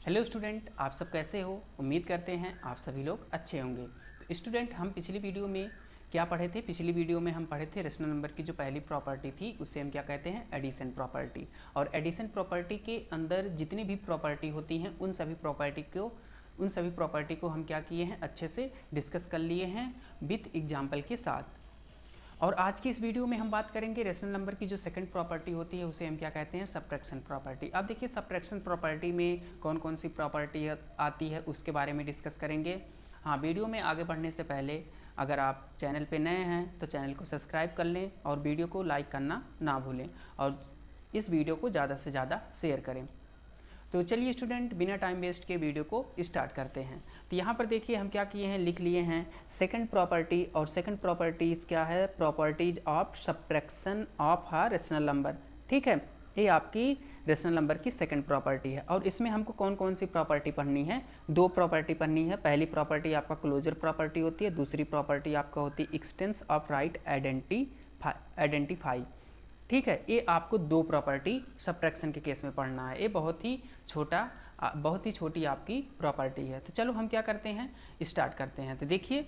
Hello student, आप सब कैसे हो। उम्मीद करते हैं आप सभी लोग अच्छे होंगे। तो स्टूडेंट, हम पिछली वीडियो में क्या पढ़े थे? पिछली वीडियो में हम पढ़े थे रेशनल नंबर की जो पहली प्रॉपर्टी थी उसे हम क्या कहते हैं? Addition property. और एडिशन प्रॉपर्टी के अंदर जितनी भी प्रॉपर्टी होती हैं उन सभी प्रॉपर्टी को हम क्या किए हैं? अच्छे से डिस्कस कर लिए हैं विथ एग्जाम्पल के साथ। और आज की इस वीडियो में हम बात करेंगे रेशनल नंबर की जो सेकंड प्रॉपर्टी होती है उसे हम क्या कहते हैं? Subtraction property. अब देखिए, सब्ट्रैक्शन प्रॉपर्टी में कौन कौन सी प्रॉपर्टी आती है उसके बारे में डिस्कस करेंगे। हाँ, वीडियो में आगे बढ़ने से पहले अगर आप चैनल पे नए हैं तो चैनल को सब्सक्राइब कर लें और वीडियो को लाइक करना ना भूलें और इस वीडियो को ज़्यादा से ज़्यादा शेयर करें। तो चलिए स्टूडेंट, बिना टाइम वेस्ट के वीडियो को स्टार्ट करते हैं। तो यहाँ पर देखिए हम क्या किए हैं, लिख लिए हैं सेकंड प्रॉपर्टी। और सेकंड प्रॉपर्टीज़ क्या है? Properties of subtraction of a rational number. ठीक है, ये आपकी रेशनल नंबर की सेकंड प्रॉपर्टी है। और इसमें हमको कौन कौन सी प्रॉपर्टी पढ़नी है? दो प्रॉपर्टी पढ़नी है। पहली प्रॉपर्टी आपका क्लोजर प्रॉपर्टी होती है, दूसरी प्रॉपर्टी आपका होती है एक्सटेंस ऑफ राइट आइडेंटिफाई। ठीक है, ये आपको दो प्रॉपर्टी सब्ट्रैक्शन के केस में पढ़ना है। ये बहुत ही छोटी आपकी प्रॉपर्टी है। तो चलो हम क्या करते हैं, स्टार्ट करते हैं। तो देखिए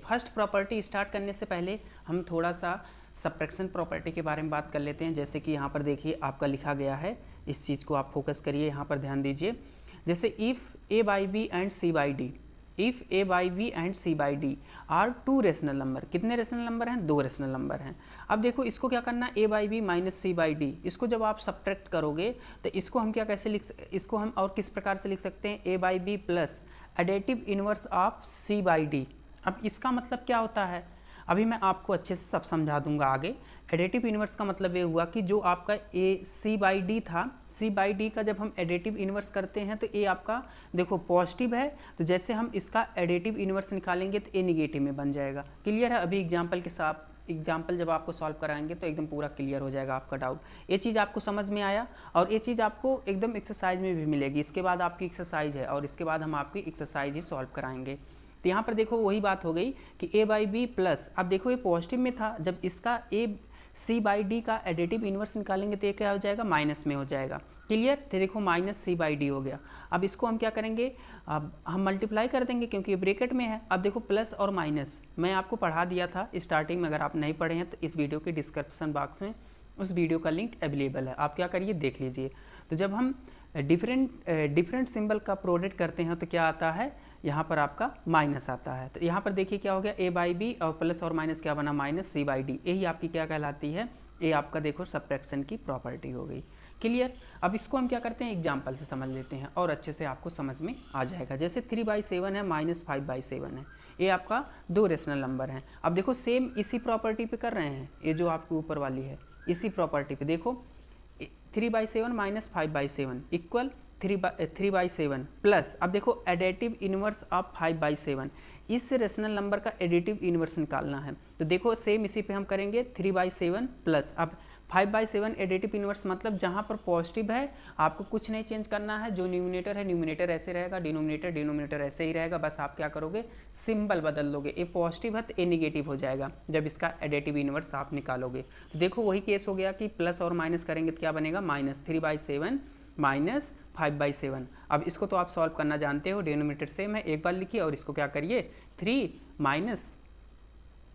फर्स्ट प्रॉपर्टी स्टार्ट करने से पहले हम थोड़ा सा सब्ट्रैक्शन प्रॉपर्टी के बारे में बात कर लेते हैं। जैसे कि यहाँ पर देखिए आपका लिखा गया है, इस चीज़ को आप फोकस करिए, यहाँ पर ध्यान दीजिए। जैसे if A by B and C by D, if A by B and C by D are two rational number. कितने रेशनल नंबर हैं? दो रेशनल नंबर हैं। अब देखो इसको क्या करना है, A by B minus C by D, इसको जब आप सब्ट्रैक्ट करोगे तो इसको हम इसको हम और किस प्रकार से लिख सकते हैं? A by B plus additive inverse of C by D. अब इसका मतलब क्या होता है, अभी मैं आपको अच्छे से सब समझा दूंगा आगे। एडेटिव इनवर्स का मतलब ये हुआ कि जो आपका ए सी बाई डी था, सी बाई डी का जब हम एडेटिव इनवर्स करते हैं तो ए आपका देखो पॉजिटिव है, तो जैसे हम इसका एडेटिव इनवर्स निकालेंगे तो ए निगेटिव में बन जाएगा। क्लियर है? अभी एग्जाम्पल के साथ एग्जाम्पल जब आपको सॉल्व कराएंगे तो एकदम पूरा क्लियर हो जाएगा आपका डाउट। ये चीज़ आपको समझ में आया और ये चीज़ आपको एकदम एक्सरसाइज में भी मिलेगी। इसके बाद आपकी एक्सरसाइज है और इसके बाद हम आपकी एक्सरसाइज ही सॉल्व कराएंगे। तो यहाँ पर देखो वही बात हो गई कि ए बाई बी प्लस, अब देखो ये पॉजिटिव में था, जब इसका ए सी बाई डी का एडिटिव इनवर्स निकालेंगे तो ये क्या हो जाएगा? माइनस में हो जाएगा। क्लियर? तो देखो माइनस सी बाई डी हो गया। अब इसको हम क्या करेंगे, अब हम मल्टीप्लाई कर देंगे क्योंकि ये ब्रैकेट में है। अब देखो प्लस और माइनस मैं आपको पढ़ा दिया था स्टार्टिंग में, अगर आप नहीं पढ़े हैं तो इस वीडियो के डिस्क्रिप्शन बॉक्स में उस वीडियो का लिंक अवेलेबल है, आप क्या करिए देख लीजिए। तो जब हम डिफरेंट सिंबल का प्रोडक्ट करते हैं तो क्या आता है? यहाँ पर आपका माइनस आता है। तो यहाँ पर देखिए क्या हो गया, ए बाई बी और प्लस और माइनस क्या बना? Minus C by D. यही आपकी क्या कहलाती है? ये आपका देखो सब्ट्रैक्शन की प्रॉपर्टी हो गई। क्लियर? अब इसको हम क्या करते हैं, एग्जाम्पल से समझ लेते हैं और अच्छे से आपको समझ में आ जाएगा। जैसे 3/7 है माइनस 5/7 है, ये आपका दो रेशनल नंबर हैं। अब देखो सेम इसी प्रॉपर्टी पे कर रहे हैं, ये जो आपके ऊपर वाली है इसी प्रॉपर्टी पे देखो 3/7 माइनस 5/7 इक्वल 3/7 प्लस, अब देखो एडेटिव इनवर्स ऑफ 5/7, इस रेशनल नंबर का एडिटिव इनवर्स निकालना है। तो देखो सेम इसी पे हम करेंगे 3/7 प्लस, अब 5/7 एडिटिव इनवर्स मतलब जहाँ पर पॉजिटिव है आपको कुछ नहीं चेंज करना है, जो न्यूमिनेटर है न्यूमिनेटर ऐसे रहेगा, डिनोमिनेटर ऐसे ही रहेगा, बस आप क्या करोगे सिंबल बदल लोगे। ए पॉजिटिव है तो ए निगेटिव हो जाएगा जब इसका एडिटिव इनवर्स आप निकालोगे। तो देखो वही केस हो गया कि प्लस और माइनस करेंगे तो क्या बनेगा? Minus 3/7 minus 5/7। अब इसको तो आप सॉल्व करना जानते हो, डिनोमिनेटर सेम है, एक बार लिखिए और इसको क्या करिए 3 माइनस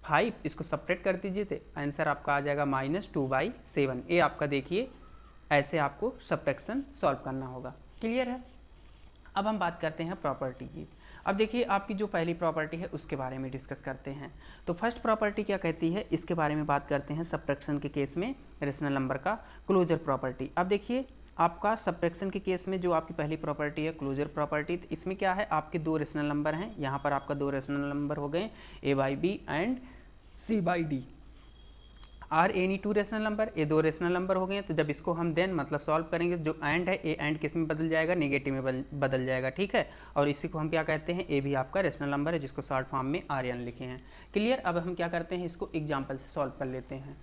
5 इसको सब्ट्रैक्ट कर दीजिए तो आंसर आपका आ जाएगा -2/7। ये आपका देखिए ऐसे आपको सब्ट्रैक्शन सॉल्व करना होगा। क्लियर है? अब हम बात करते हैं प्रॉपर्टी की। अब देखिए आपकी जो पहली प्रॉपर्टी है उसके बारे में डिस्कस करते हैं। तो फर्स्ट प्रॉपर्टी क्या कहती है इसके बारे में बात करते हैं। सब्ट्रैक्शन के केस में रेशनल नंबर का क्लोजर प्रॉपर्टी। अब देखिए आपका सब्ट्रैक्शन के केस में जो आपकी पहली प्रॉपर्टी है क्लोजर प्रॉपर्टी, तो इसमें क्या है, आपके दो रेशनल नंबर हैं। यहाँ पर आपका दो रेशनल नंबर हो गए A by B and C by D. Are any two rational number, ये दो रेशनल नंबर हो गए। तो जब इसको हम देन मतलब सॉल्व करेंगे, जो एंड है ए एंड किस में बदल जाएगा? नेगेटिव में बदल जाएगा। ठीक है, और इसी को हम क्या कहते हैं? ए भी आपका रेशनल नंबर है जिसको शॉर्ट फॉर्म में आर एन लिखे हैं। क्लियर? अब हम क्या करते हैं, इसको एग्जाम्पल से सॉल्व कर लेते हैं।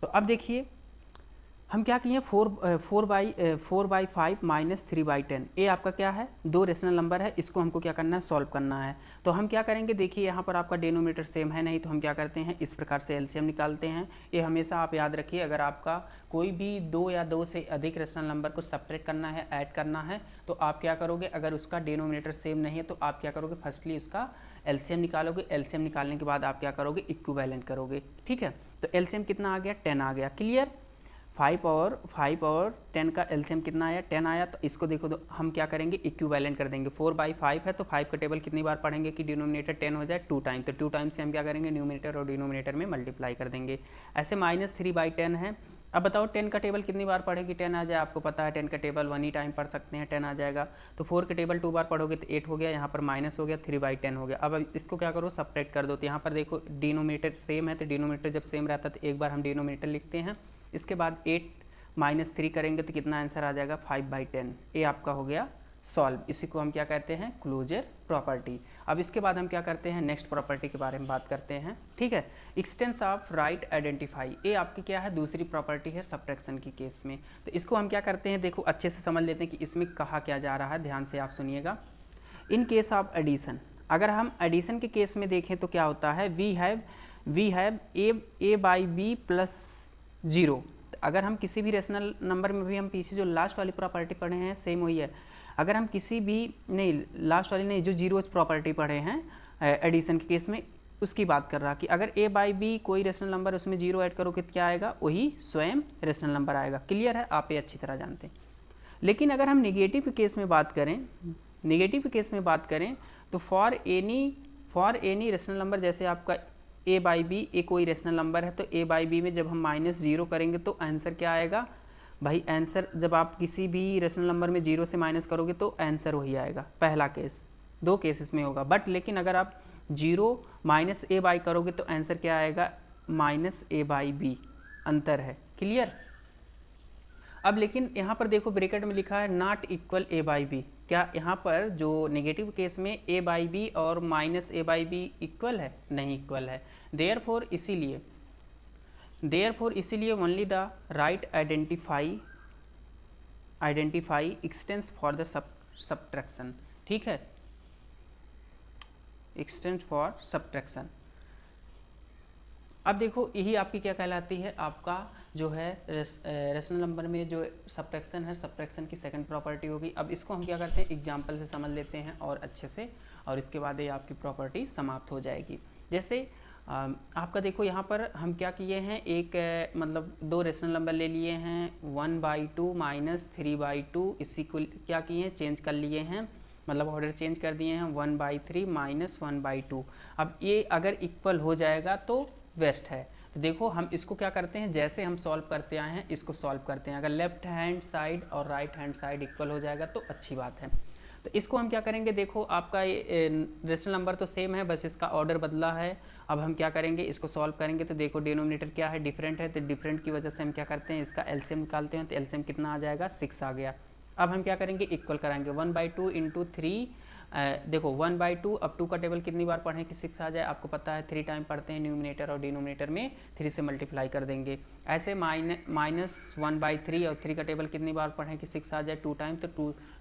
तो अब देखिए हम क्या किए, 4/5 माइनस 3/10, ये आपका क्या है, दो रेशनल नंबर है, इसको हमको क्या करना है, सॉल्व करना है। तो हम क्या करेंगे, देखिए यहाँ पर आपका डिनोमिनेटर सेम है नहीं, तो हम क्या करते हैं, इस प्रकार से एलसीएम निकालते हैं। ये हमेशा आप याद रखिए, अगर आपका कोई भी दो या दो से अधिक रेशनल नंबर को सब्ट्रैक्ट करना है, ऐड करना है, तो आप क्या करोगे, अगर उसका डिनोमिनेटर सेम नहीं है तो आप क्या करोगे, फर्स्टली उसका एलसीएम निकालोगे। एलसीएम निकालने के बाद आप क्या करोगे, इक्विवेलेंट करोगे। ठीक है, तो एलसीएम कितना आ गया, 10 आ गया। क्लियर, 5 और 10 का एलसीएम कितना आया, 10 आया। तो इसको देखो, तो हम क्या करेंगे, इक्विवेलेंट कर देंगे। 4/5 है तो 5 का टेबल कितनी बार पढ़ेंगे कि डिनोमिनेटर 10 हो जाए, 2 टाइम। तो 2 टाइम से हम क्या करेंगे, न्यूमिनेटर और डिनोमिनेटर में मल्टीप्लाई कर देंगे। ऐसे -3/10 है। अब बताओ 10 का टेबल कितनी बार पढ़ेगी, 10 आ जाए। आपको पता है 10 का टेबल 1 ही टाइम पढ़ सकते हैं, 10 आ जाएगा। तो 4 का टेबल 2 बार पढ़ोगे तो 8 हो गया, यहाँ पर माइनस हो गया, 3/10 हो गया। अब इसको क्या करो, सब्ट्रैक्ट कर दो। तो यहाँ पर देखो डिनोमिनेटर सेम है, तो डिनोमिनेटर जब सेम रहता है तो एक बार हम डिनोमिनेटर लिखते हैं, इसके बाद 8 -3 करेंगे तो कितना आंसर आ जाएगा, 5/10। ये आपका हो गया सॉल्व। इसी को हम क्या कहते हैं, क्लोजर प्रॉपर्टी। अब इसके बाद हम क्या करते हैं, नेक्स्ट प्रॉपर्टी के बारे में बात करते हैं। ठीक है, एक्सटेंस ऑफ राइट आइडेंटिफाई, ये आपकी क्या है, दूसरी प्रॉपर्टी है सब्ट्रैक्शन की केस में। तो इसको हम क्या करते हैं, देखो अच्छे से समझ लेते हैं कि इसमें कहा क्या जा रहा है, ध्यान से आप सुनिएगा। इन केस ऑफ एडिशन, अगर हम एडिशन के केस में देखें तो क्या होता है, वी हैव a/b प्लस 0। अगर हम किसी भी रेशनल नंबर में भी, हम पीछे जो लास्ट वाली प्रॉपर्टी पढ़े हैं सेम वही है। अगर हम किसी भी, नहीं लास्ट वाली नहीं, जो जीरोज प्रॉपर्टी पढ़े हैं एडिशन के केस में, उसकी बात कर रहा कि अगर a/b कोई रेशनल नंबर उसमें 0 ऐड करोगे तो क्या आएगा, वही स्वयं रेशनल नंबर आएगा। क्लियर है, आप ये अच्छी तरह जानते हैं। लेकिन अगर हम नेगेटिव के केस में बात करें, तो फॉर एनी रेशनल नंबर, जैसे आपका a/b ए कोई रेशनल नंबर है, तो a/b में जब हम -0 करेंगे तो आंसर क्या आएगा भाई, आंसर जब आप किसी भी रेशनल नंबर में 0 से माइनस करोगे तो आंसर वही आएगा। पहला केस, दो केसेस में होगा। बट लेकिन अगर आप 0 -a/b करोगे तो आंसर क्या आएगा, -a/b, अंतर है। क्लियर। अब लेकिन यहाँ पर देखो ब्रैकेट में लिखा है नॉट इक्वल a/b। क्या यहाँ पर जो नेगेटिव केस में a/b और -a/b इक्वल है, नहीं इक्वल है। देयरफॉर इसीलिए only the right identify expanse for the subtraction. ठीक है, एक्सटेंस फॉर सब्ट्रैक्शन। अब देखो यही आपकी क्या कहलाती है, आपका जो है रेशनल नंबर में जो सब्ट्रैक्शन है, सब्ट्रैक्शन की सेकंड प्रॉपर्टी होगी। अब इसको हम क्या करते हैं, एग्जांपल से समझ लेते हैं और अच्छे से, और इसके बाद ये आपकी प्रॉपर्टी समाप्त हो जाएगी। जैसे आपका देखो यहाँ पर हम क्या किए हैं, एक मतलब दो रेशनल नंबर ले लिए हैं, 1/2 माइनस 3/2, इसी को क्या किए हैं, चेंज कर लिए हैं, मतलब ऑर्डर चेंज कर दिए हैं, 1/3 माइनस 1/2। अब ये अगर इक्वल हो जाएगा तो वेस्ट है। तो देखो हम इसको क्या करते हैं, जैसे हम सॉल्व करते आए हैं इसको सॉल्व करते हैं। अगर लेफ्ट हैंड साइड और राइट हैंड साइड इक्वल हो जाएगा तो अच्छी बात है। तो इसको हम क्या करेंगे, देखो आपका रेशनल नंबर तो सेम है, बस इसका ऑर्डर बदला है। अब हम क्या करेंगे, इसको सॉल्व करेंगे तो देखो डिनोमिनेटर क्या है, डिफरेंट है, तो डिफरेंट की वजह से हम क्या करते हैं, इसका एलसीएम निकालते हैं। तो एलसीएम कितना आ जाएगा, 6 आ गया। अब हम क्या करेंगे, इक्वल कराएंगे, 1/2 इंटू 3, देखो 1/2, अब 2 का टेबल कितनी बार पढ़ें कि 6 आ जाए, आपको पता है 3 टाइम पढ़ते हैं न्यूमिनेटर और डिनोमिनेटर में 3 से मल्टीप्लाई कर देंगे। ऐसे -1/3 और 3 का टेबल कितनी बार पढ़ें कि 6 आ जाए, 2 टाइम, तो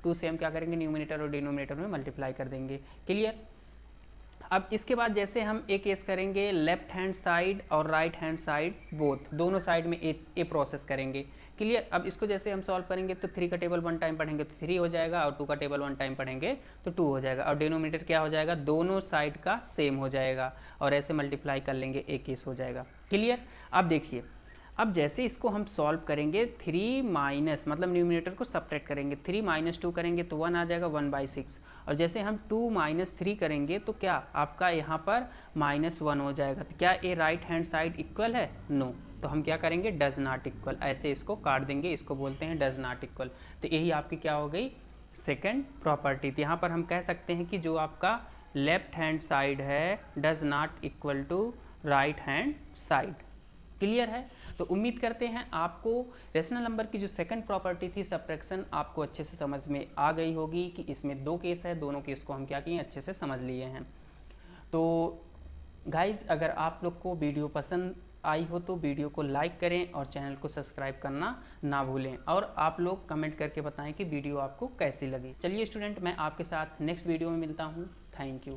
2 से हम क्या करेंगे, न्यूमिनेटर और डिनोमिनेटर में मल्टीप्लाई कर देंगे। क्लियर। अब इसके बाद जैसे हम एक केस करेंगे, लेफ्ट हैंड साइड और राइट हैंड साइड बोथ, दोनों साइड में ए प्रोसेस करेंगे। क्लियर। अब इसको जैसे हम सॉल्व करेंगे तो 3 का टेबल 1 टाइम पढ़ेंगे तो 3 हो जाएगा, और 2 का टेबल 1 टाइम पढ़ेंगे तो 2 हो जाएगा, और डिनोमिनेटर क्या हो जाएगा, दोनों साइड का सेम हो जाएगा, और ऐसे मल्टीप्लाई कर लेंगे, एक केस हो जाएगा। क्लियर। अब देखिए, अब जैसे इसको हम सॉल्व करेंगे, 3 माइनस मतलब न्यूमिनेटर को सब्ट्रैक्ट करेंगे, 3 माइनस 2 करेंगे तो 1 आ जाएगा, 1/6। और जैसे हम 2 माइनस 3 करेंगे तो क्या आपका यहाँ पर -1 हो जाएगा। तो क्या ये राइट हैंड साइड इक्वल है, नो। तो हम क्या करेंगे, डज नॉट इक्वल, ऐसे इसको काट देंगे, इसको बोलते हैं डज नॉट इक्वल। तो यही आपकी क्या हो गई, सेकेंड प्रॉपर्टी। तो यहाँ पर हम कह सकते हैं कि जो आपका लेफ्ट हैंड साइड है does not equal to right hand side. Clear है। तो उम्मीद करते हैं आपको रेशनल नंबर की जो सेकंड प्रॉपर्टी थी सब्ट्रैक्शन, आपको अच्छे से समझ में आ गई होगी कि इसमें 2 केस है, दोनों केस को हम क्या किए, अच्छे से समझ लिए हैं। तो गाइज अगर आप लोग को वीडियो पसंद आई हो तो वीडियो को लाइक करें और चैनल को सब्सक्राइब करना ना भूलें, और आप लोग कमेंट करके बताएं कि वीडियो आपको कैसी लगी। चलिए स्टूडेंट, मैं आपके साथ नेक्स्ट वीडियो में मिलता हूँ। Thank you.